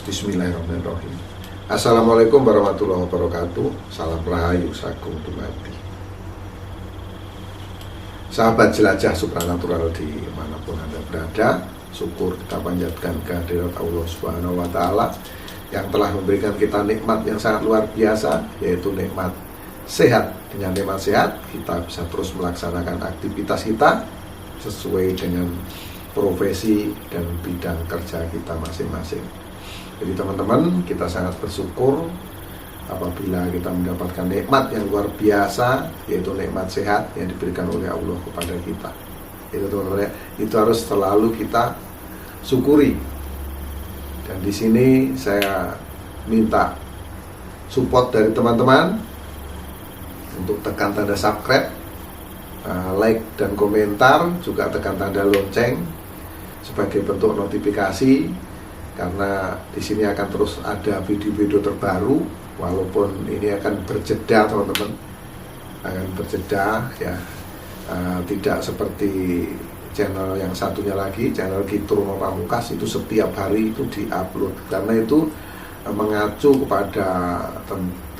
Bismillahirrahmanirrahim. Assalamualaikum warahmatullahi wabarakatuh. Salam rahayu sagung dumadi. Sahabat jelajah supranatural dimanapun Anda berada, syukur kita panjatkan kehadirat Allah Subhanahu wa Ta'ala yang telah memberikan kita nikmat yang sangat luar biasa, yaitu nikmat sehat. Dengan nikmat sehat kita bisa terus melaksanakan aktivitas kita sesuai dengan profesi dan bidang kerja kita masing-masing. Jadi teman-teman, kita sangat bersyukur apabila kita mendapatkan nikmat yang luar biasa, yaitu nikmat sehat yang diberikan oleh Allah kepada kita. Itu teman-teman ya, itu harus selalu kita syukuri. Dan di sini saya minta support dari teman-teman untuk tekan tanda subscribe, like dan komentar, juga tekan tanda lonceng sebagai bentuk notifikasi. Karena di sini akan terus ada video-video terbaru, walaupun ini akan berjeda teman-teman, akan berjeda ya, tidak seperti channel yang satunya lagi, channel Kitruno Pamungkas itu setiap hari itu diupload, karena itu mengacu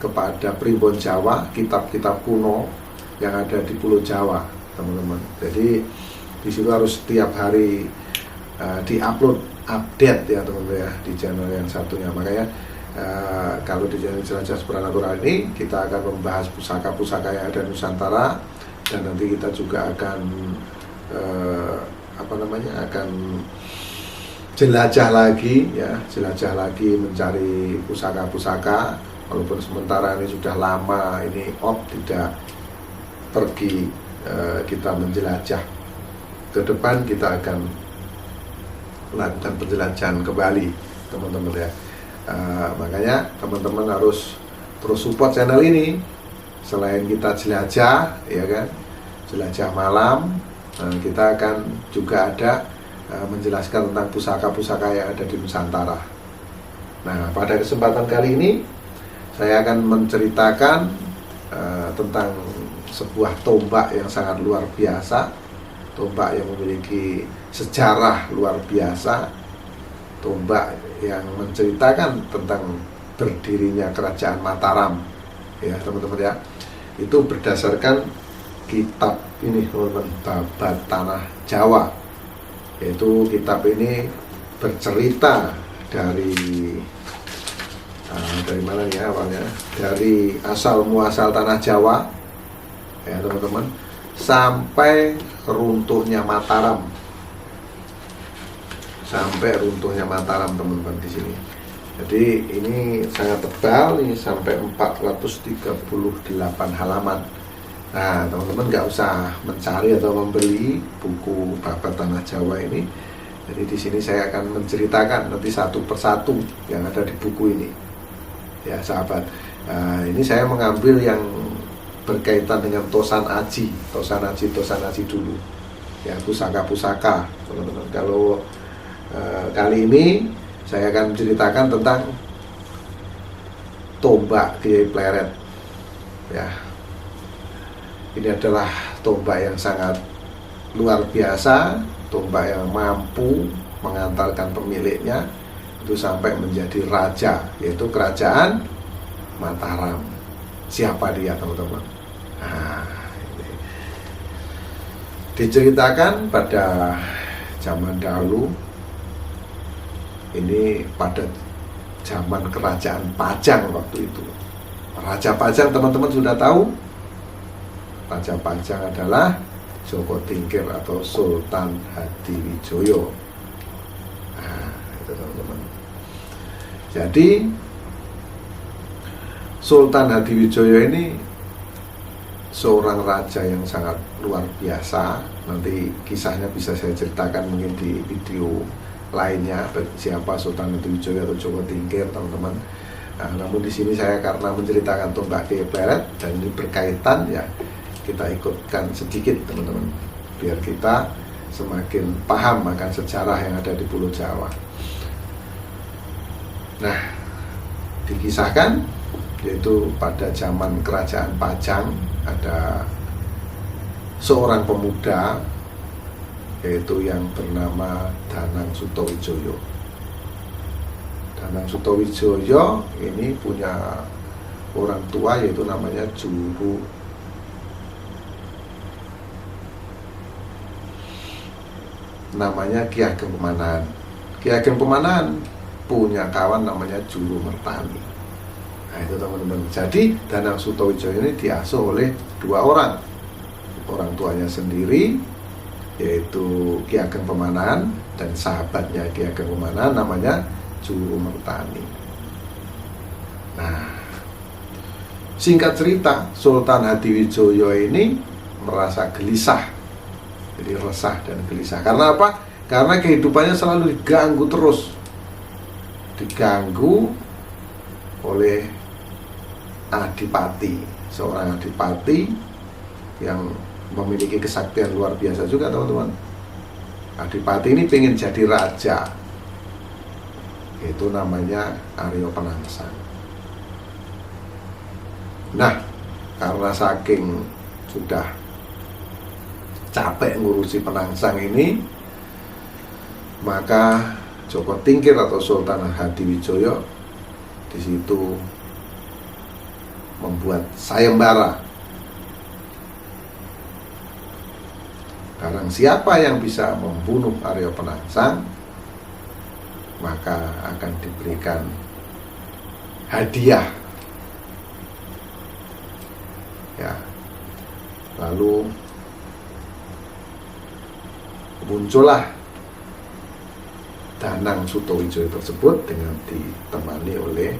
kepada Primbon Jawa, kitab-kitab kuno yang ada di Pulau Jawa teman-teman. Jadi di situ harus setiap hari diupload, update ya teman-teman ya, di channel yang satunya. Makanya kalau di channel Jelajah Supranatural ini kita akan membahas pusaka-pusaka yang ada di Nusantara, dan nanti kita juga akan akan jelajah lagi ya, jelajah lagi mencari pusaka-pusaka, walaupun sementara ini sudah lama ini tidak pergi kita menjelajah. Ke depan kita akan melakukan penjelajahan kembali teman-teman ya. Makanya teman-teman harus terus support channel ini. Selain kita jelajah ya kan, jelajah malam, kita akan juga ada menjelaskan tentang pusaka-pusaka yang ada di Nusantara. Nah, pada kesempatan kali ini saya akan menceritakan tentang sebuah tombak yang sangat luar biasa, tombak yang memiliki sejarah luar biasa, tombak yang menceritakan tentang berdirinya kerajaan Mataram ya teman-teman ya. Itu berdasarkan kitab ini teman-teman, Babat Tanah Jawa. Yaitu kitab ini bercerita dari mana ya awalnya, dari asal muasal tanah Jawa ya teman-teman, sampai runtuhnya Mataram, teman-teman di sini. Jadi ini sangat tebal, ini sampai 438 halaman. Nah teman-teman nggak usah mencari atau membeli buku Babat Tanah Jawa ini. Jadi di sini saya akan menceritakan nanti satu persatu yang ada di buku ini ya sahabat. Ini saya mengambil yang berkaitan dengan Tosan Aji dulu ya, pusaka-pusaka teman-teman. Kalau kali ini saya akan menceritakan tentang tombak Kiai Pleret ya. Ini adalah tombak yang sangat luar biasa, tombak yang mampu mengantarkan pemiliknya itu sampai menjadi raja, yaitu kerajaan Mataram. Siapa dia teman-teman? Nah, ini diceritakan pada zaman dahulu, ini pada zaman kerajaan Pajang waktu itu. Raja Pajang teman-teman sudah tahu, Raja Pajang adalah Joko Tingkir atau Sultan Hadiwijoyo. Nah, itu teman-teman. Jadi Sultan Hadiwijoyo ini seorang raja yang sangat luar biasa. Nanti kisahnya bisa saya ceritakan mungkin di video lainnya, siapa Sultan Hadiwijoyo atau Joko Tingkir teman-teman. Nah, namun di sini saya karena menceritakan tombak Kiai Pleret dan ini berkaitan ya, kita ikutkan sedikit teman-teman biar kita semakin paham akan sejarah yang ada di Pulau Jawa. Nah, dikisahkan yaitu pada zaman kerajaan Pajang ada seorang pemuda yaitu yang bernama Danang Sutawijoyo. Danang Sutawijaya ini punya orang tua yaitu namanya Juru. Namanya Ki Ageng Pemanahan. Ki Ageng Pemanahan punya kawan namanya Juru Mertani. Nah itu teman-teman. Jadi Danang Sutawijaya ini diasuh oleh dua orang. Orang tuanya sendiri yaitu Ki Ageng Pemanahan dan sahabatnya Ki Ageng Pemanahan namanya Juru Mertani. Nah, singkat cerita, Sultan Hadiwijaya ini merasa gelisah. Jadi resah dan gelisah. Karena apa? Karena kehidupannya selalu diganggu terus. Diganggu oleh adipati, seorang adipati yang memiliki kesaktian luar biasa juga, teman-teman. Adipati ini pengen jadi raja. Itu namanya Arya Penangsang. Nah, karena saking sudah capek ngurusi Penangsang ini, maka Joko Tingkir atau Sultan Hadiwijaya di situ membuat sayembara. Barang siapa yang bisa membunuh Arya Penangsang, maka akan diberikan hadiah. Ya. Lalu muncullah Danang Sutawijaya tersebut dengan ditemani oleh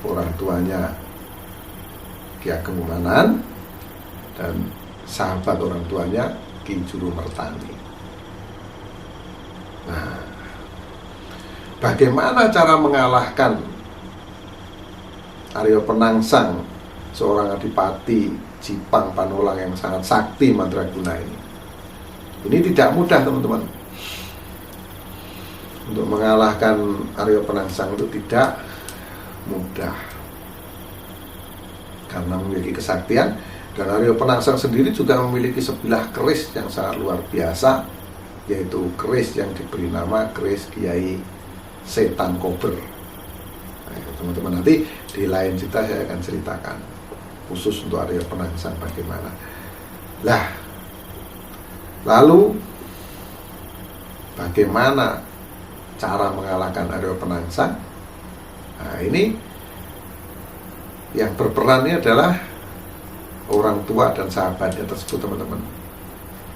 orang tuanya Ki Ageng Pemanahan dan sahabat orang tuanya Ki Juru Mertani. Nah, bagaimana cara mengalahkan Arya Penangsang, seorang adipati Jipang Panolang yang sangat sakti mandraguna ini? Ini tidak mudah, teman-teman. Untuk mengalahkan Arya Penangsang itu tidak mudah karena memiliki kesaktian, dan Arya Penangsang sendiri juga memiliki sebilah keris yang sangat luar biasa, yaitu keris yang diberi nama keris Kiai Setan Kober. Nah, teman-teman, nanti di lain cerita saya akan ceritakan khusus untuk Arya Penangsang bagaimana. Lah, lalu bagaimana cara mengalahkan Arya Penangsang? Nah, ini yang berperan ini adalah orang tua dan sahabatnya tersebut, teman-teman,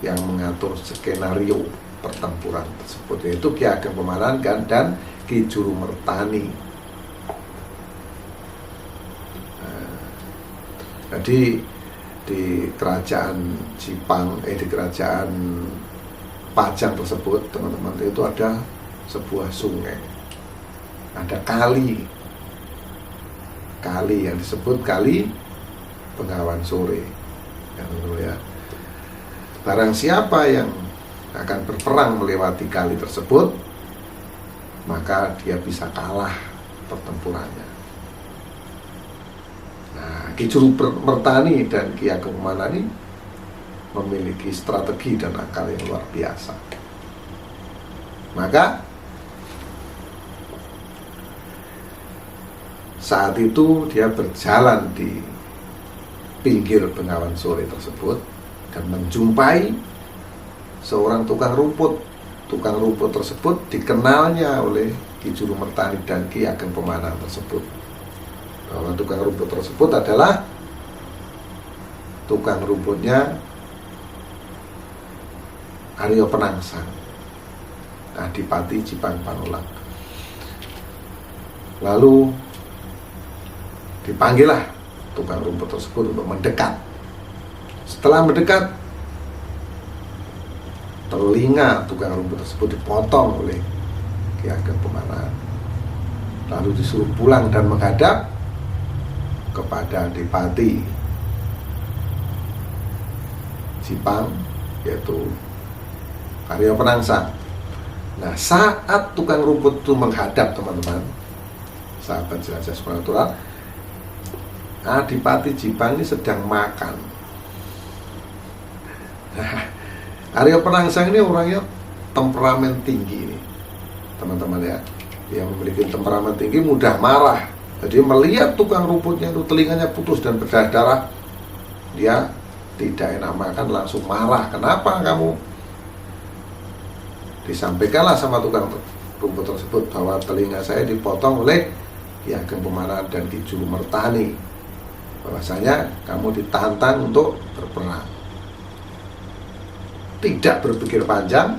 yang mengatur skenario pertempuran tersebut, yaitu Ki Ageng Pemanahan dan Ki Juru Mertani. Nah, jadi di kerajaan Jipang, di kerajaan Pajang tersebut, teman-teman, itu ada sebuah sungai, ada kali yang disebut Kali Bengawan Sore, ya. Barang siapa yang akan berperang melewati kali tersebut, maka dia bisa kalah pertempurannya. Nah, Ki Juru Mertani dan Ki Ageng Pemanahan ini memiliki strategi dan akal yang luar biasa. Maka saat itu dia berjalan di pinggir Bengawan Sore tersebut dan menjumpai seorang tukang rumput. Tukang rumput tersebut dikenalnya oleh Ki Juru Mertani dan Ki Ageng Pemanahan tersebut, bahwa tukang rumput tersebut adalah tukang rumputnya Arya Penangsang, adipati Jipang Panolang. Lalu dipanggillah tukang rumput tersebut untuk mendekat. Setelah mendekat, telinga tukang rumput tersebut dipotong oleh Ki Ageng Pemanahan. Lalu disuruh pulang dan menghadap kepada adipati Jipang, yaitu Arya Penangsang. Nah, saat tukang rumput itu menghadap, teman-teman, sahabat jelajah supernatural, adipati Jipang ini sedang makan. Nah, Arya Penangsang ini orangnya temperamen tinggi ini, teman-teman, ya. Dia memiliki temperamen tinggi, mudah marah. Jadi melihat tukang rumputnya itu telinganya putus dan berdarah-darah, dia tidak enak makan, langsung marah. Kenapa kamu? Disampaikanlah sama tukang rumput tersebut bahwa telinga saya dipotong oleh Ki Ageng Pemanahan dan Ki Juru Mertani, bahwasanya kamu ditantang untuk berperang. Tidak berpikir panjang,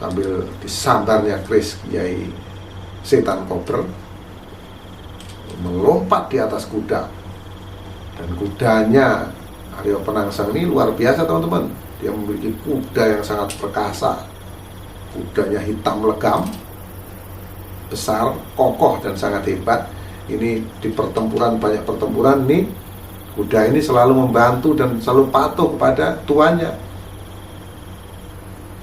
sambil disambarnya keris Kiai Setan Kober, melompat di atas kuda. Dan kudanya Aryo Penangsang ini luar biasa, teman-teman. Dia memiliki kuda yang sangat perkasa. Kudanya hitam legam, besar, kokoh, dan sangat hebat. Ini di pertempuran, banyak pertempuran nih, kuda ini selalu membantu dan selalu patuh kepada tuannya.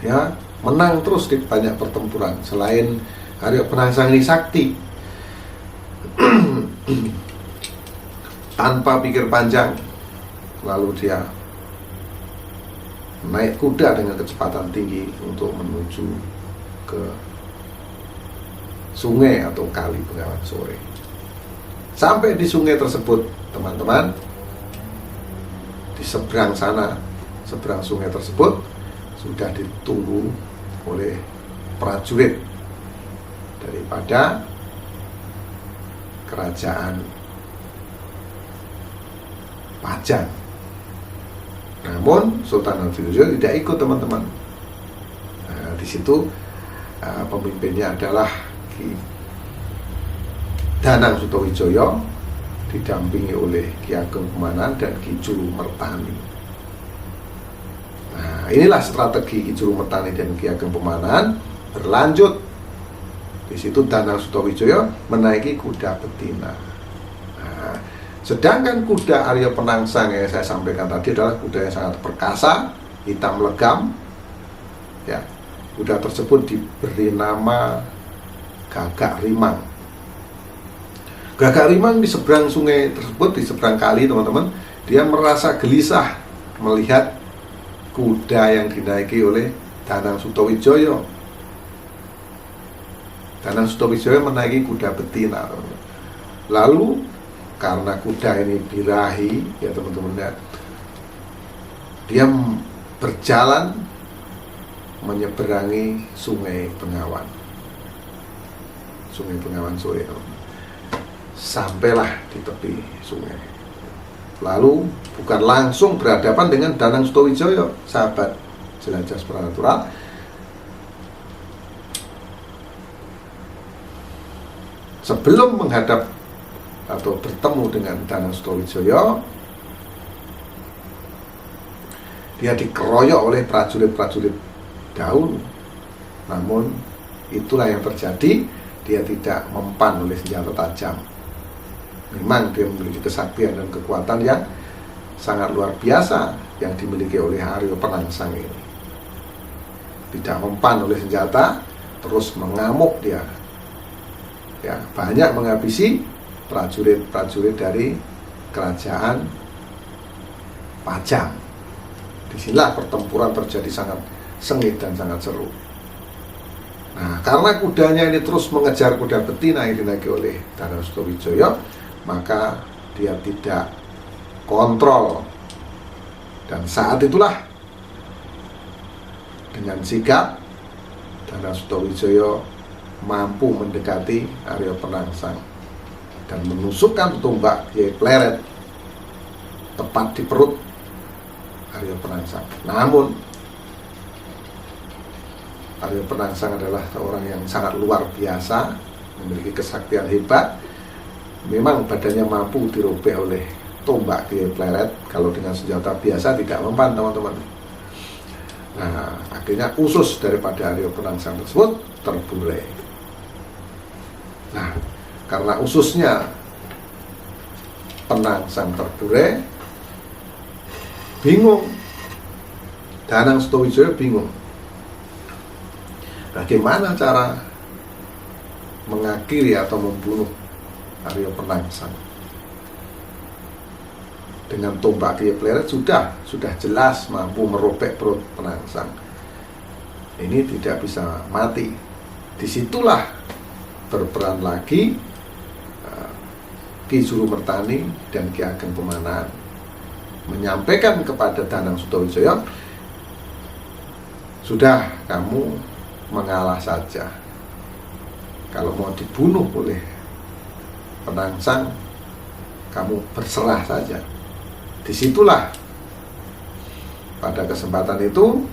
Dia menang terus di banyak pertempuran. Selain Aryo Penangsang ini sakti, tanpa pikir panjang, lalu dia naik kuda dengan kecepatan tinggi untuk menuju ke sungai atau kali Bengawan Sore. Sampai di sungai tersebut, teman-teman, di seberang sana, seberang sungai tersebut sudah ditunggu oleh prajurit daripada kerajaan Pajang. Namun Sultan Hamengkubuwono tidak ikut, teman-teman. Nah, di situ pemimpinnya adalah Ki Danang Sutawijaya, didampingi oleh Ki Ageng Pemanahan dan Ki Juru Mertani. Nah, inilah strategi Ki Juru Mertani dan Ki Ageng Pemanahan berlanjut. Di situ Danang Sutawijaya menaiki kuda betina. Nah, sedangkan kuda Aryo Penangsang yang saya sampaikan tadi adalah kuda yang sangat perkasa, hitam legam. Ya, kuda tersebut diberi nama Gagak Rimang. Gagak Rimang di seberang sungai tersebut, di seberang kali, teman-teman, dia merasa gelisah melihat kuda yang dinaiki oleh Danang Sutawijaya. Danang Sutawijaya menaiki kuda betina. Lalu karena kuda ini birahi, ya teman-teman, ya, dia berjalan menyeberangi Sungai Bengawan. Sungai Bengawan Sore. Sampailah di tepi sungai. Lalu bukan langsung berhadapan dengan Danang Sutawijaya, sahabat jelajah supranatural. Sebelum menghadap atau bertemu dengan Danang Sutawijaya, dia dikeroyok oleh prajurit-prajurit dahulu. Namun itulah yang terjadi, dia tidak mempan oleh senjata tajam. Memang dia memiliki kesaktian dan kekuatan yang sangat luar biasa yang dimiliki oleh Aryo Penangsang ini. Tidak mempan oleh senjata, terus mengamuk dia. Ya, banyak menghabisi prajurit-prajurit dari kerajaan Pajang. Disinilah pertempuran terjadi sangat sengit dan sangat seru. Nah, karena kudanya ini terus mengejar kuda betina yang dinaiki oleh Danang Sutawijaya, maka dia tidak kontrol. Dan saat itulah dengan sigap Danang Sutawijaya mampu mendekati Aryo Penangsang dan menusukkan tombak Kiai Pleret tepat di perut Aryo Penangsang. Namun Aryo Penangsang adalah seorang yang sangat luar biasa, memiliki kesaktian hebat. Memang badannya mampu dirobek oleh tombak Kiai Pleret. Kalau dengan senjata biasa tidak mempan, teman-teman. Nah, akhirnya usus daripada Aryo Penangsang tersebut terburai. Nah, karena ususnya Penangsang terburai, bingung. Danang Sutawijaya bingung. Bagaimana cara mengakhiri atau membunuh Aryo Penangsang? Dengan tombak Kiai Pleret sudah jelas mampu merobek perut Penangsang. Ini tidak bisa mati. Disitulah berperan lagi Ki Surumertani dan Ki Ageng Pemanahan menyampaikan kepada Danang Sutawijaya, sudah, kamu mengalah saja. Kalau mau dibunuh oleh Penangsang, kamu berserah saja. Disitulah pada kesempatan itu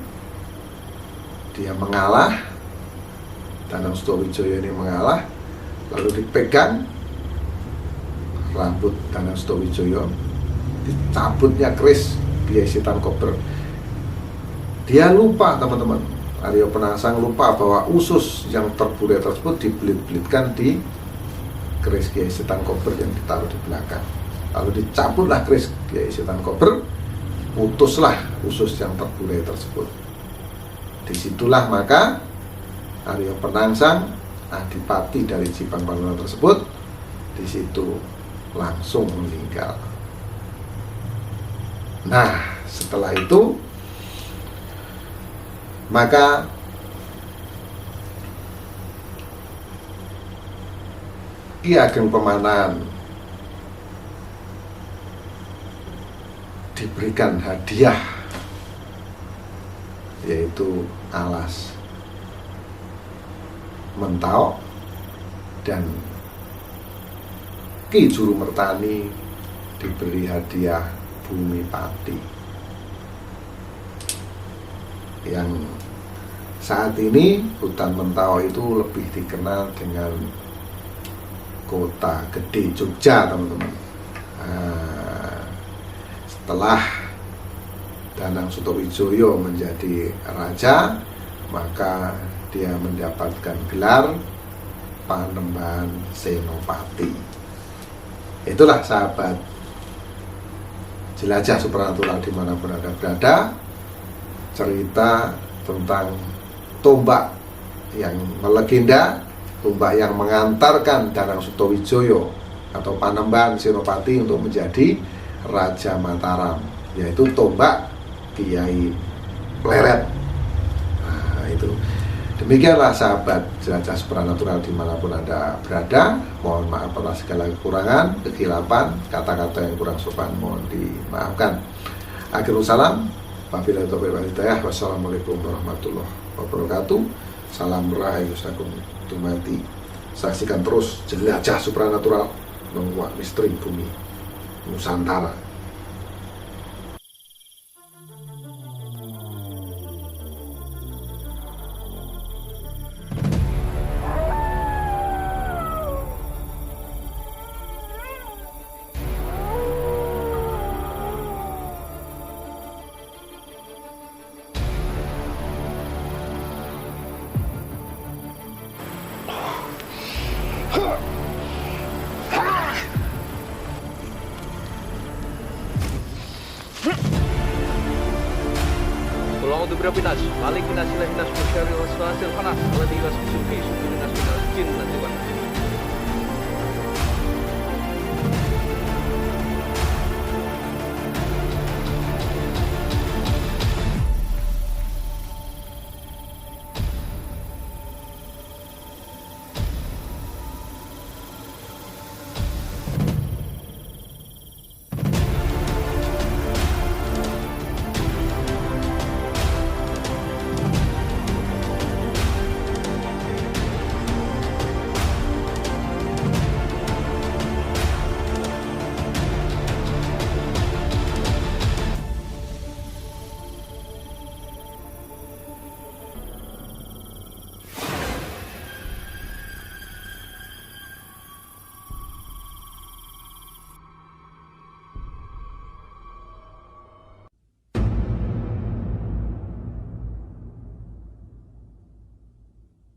dia mengalah, Danang Sutawijaya ini mengalah, lalu dipegang rambut Danang Sutawijaya, dicabutnya keris Kyai Sitangkober. Dia lupa, teman-teman, Arya Penangsang lupa bahwa usus yang terburai tersebut dibelit-belitkan di keris Kyai Sitangkober yang ditaruh di belakang. Lalu dicabutlah keris Kyai Sitangkober, putuslah usus yang terburai tersebut. Disitulah maka Arya Penangsang, adipati dari Jipang Paluran tersebut, disitu langsung meninggal. Nah, setelah itu maka Ki Ageng Pemanahan diberikan hadiah, yaitu alas Mentau, dan Ki Surumertani diberi hadiah Bumi Pati, yang saat ini hutan Mentau itu lebih dikenal dengan Kota Gede Jogja, teman-teman. Setelah Danang Sutawijaya menjadi raja, maka dia mendapatkan gelar Panembahan Senopati. Itulah sahabat jelajah supranatural dimanapun Anda berada, cerita tentang tombak yang melegenda, tombak yang mengantarkan Danang Sutawijaya atau Panembahan Senopati untuk menjadi Raja Mataram, yaitu tombak Kiai Pleret. Nah, itu demikianlah sahabat jelajah supranatural dimanapun Anda berada. Mohon maaf atas segala kekurangan, kekilapan, kata-kata yang kurang sopan mohon dimaafkan. Akhirul salam, wabillahi taufiq wal hidayah. Wassalamualaikum warahmatullahi wabarakatuh. Salam rahayu sakum dumati. Saksikan terus jelajah supranatural menguak misteri bumi Nusantara. Qul berapa nas, malik nas ilahi nas musyari wasfasil fanas, alladhi wasfusul fi sukurin nas minal jin dan